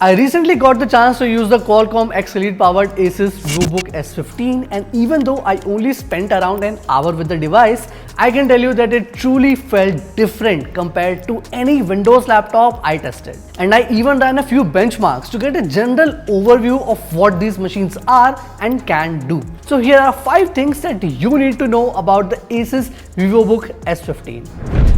I recently got the chance to use the Qualcomm X Elite powered Asus VivoBook S15, and even though I only spent around an hour with the device, I can tell you that it truly felt different compared to any Windows laptop I tested. And I even ran a few benchmarks to get a general overview of what these machines are and can do. So here are 5 things that you need to know about the Asus VivoBook S15.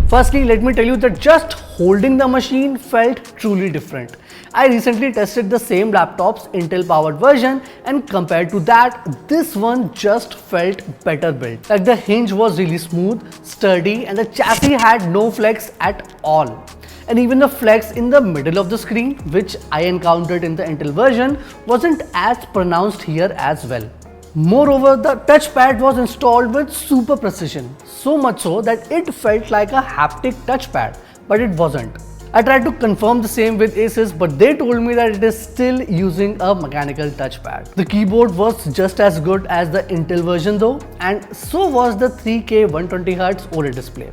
Firstly, let me tell you that just holding the machine felt truly different. I recently tested the same laptop's Intel powered version, and compared to that, this one just felt better built. Like the hinge was really smooth, sturdy, and the chassis had no flex at all. And even the flex in the middle of the screen, which I encountered in the Intel version, wasn't as pronounced here as well. Moreover, the touchpad was installed with super precision, so much so that it felt like a haptic touchpad, but it wasn't. I tried to confirm the same with Asus, but they told me that it is still using a mechanical touchpad. The keyboard was just as good as the Intel version though, and so was the 3K 120Hz OLED display.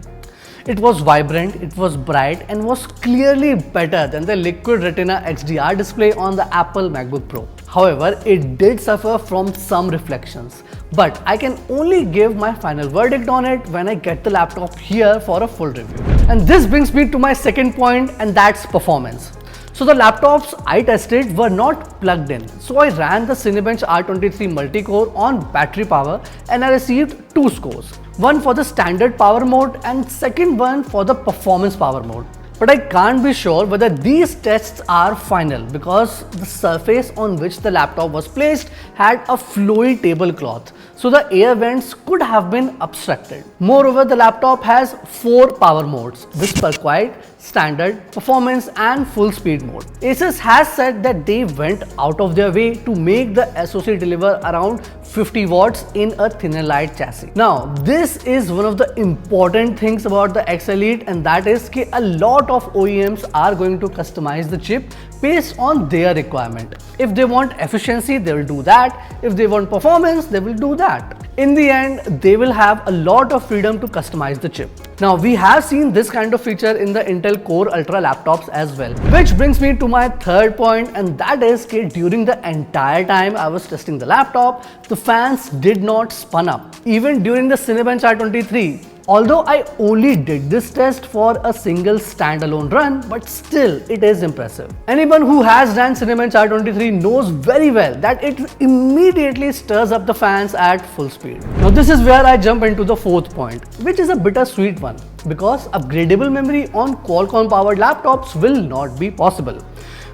It was vibrant, it was bright, and was clearly better than the Liquid Retina XDR display on the Apple MacBook Pro. However, it did suffer from some reflections, but I can only give my final verdict on it when I get the laptop here for a full review. And this brings me to my second point, and that's performance. So the laptops I tested were not plugged in, so I ran the Cinebench R23 multi-core on battery power, and I received 2 scores. One for the standard power mode and second one for the performance power mode. But I can't be sure whether these tests are final because the surface on which the laptop was placed had a flowy tablecloth, so the air vents could have been obstructed. Moreover, the laptop has 4 power modes: Whisper Quiet, Standard, Performance and Full Speed mode. Asus has said that they went out of their way to make the SoC deliver around 50 watts in a thinner light chassis. Now, this is one of the important things about the X Elite, and that is that a lot of OEMs are going to customize the chip based on their requirement. If they want efficiency, they will do that. If they want performance, they will do that. In the end, they will have a lot of freedom to customize the chip. Now, we have seen this kind of feature in the Intel Core Ultra laptops as well. Which brings me to my third point, and that is that during the entire time I was testing the laptop, the fans did not spin up. Even during the Cinebench R23. Although I only did this test for a single standalone run, but still it is impressive. Anyone who has ran Cinebench R23 knows very well that it immediately stirs up the fans at full speed. Now this is where I jump into the fourth point, which is a bittersweet one, because upgradable memory on Qualcomm powered laptops will not be possible.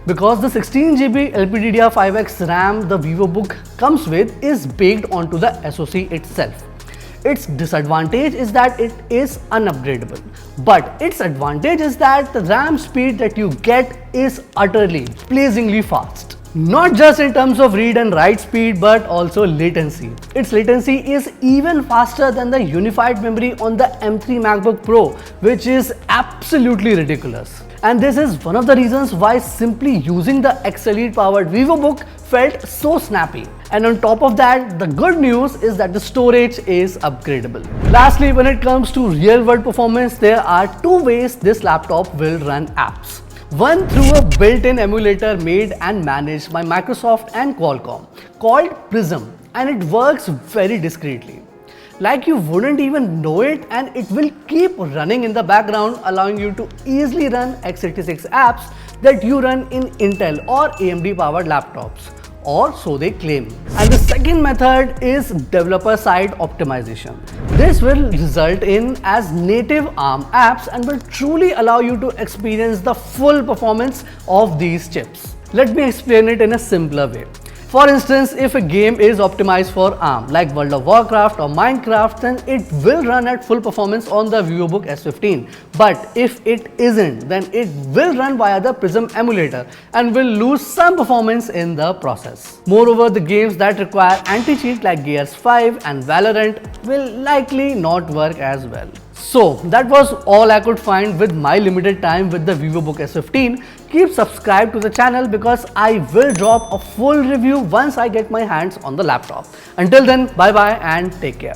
Because the 16GB LPDDR5X RAM the VivoBook comes with is baked onto the SoC itself. Its disadvantage is that it is unupgradable, but its advantage is that the RAM speed that you get is utterly, blazingly fast. Not just in terms of read and write speed, but also latency. Its latency is even faster than the unified memory on the M3 MacBook Pro, which is absolutely ridiculous. And this is one of the reasons why simply using the X Elite powered VivoBook felt so snappy. And on top of that, the good news is that the storage is upgradable. Lastly, when it comes to real-world performance, there are 2 ways this laptop will run apps. One through a built-in emulator made and managed by Microsoft and Qualcomm called Prism, and it works very discreetly. Like you wouldn't even know it, and it will keep running in the background, allowing you to easily run x86 apps that you run in Intel or AMD powered laptops, or so they claim. And the second method is developer side optimization. This will result in as native ARM apps and will truly allow you to experience the full performance of these chips. Let me explain it in a simpler way. For instance, if a game is optimized for ARM like World of Warcraft or Minecraft, then it will run at full performance on the VivoBook S15. But if it isn't, then it will run via the Prism emulator and will lose some performance in the process. Moreover, the games that require anti-cheat like Gears 5 and Valorant will likely not work as well. So that was all I could find with my limited time with the VivoBook S15. Keep subscribed to the channel because I will drop a full review once I get my hands on the laptop. Until then, bye bye and take care.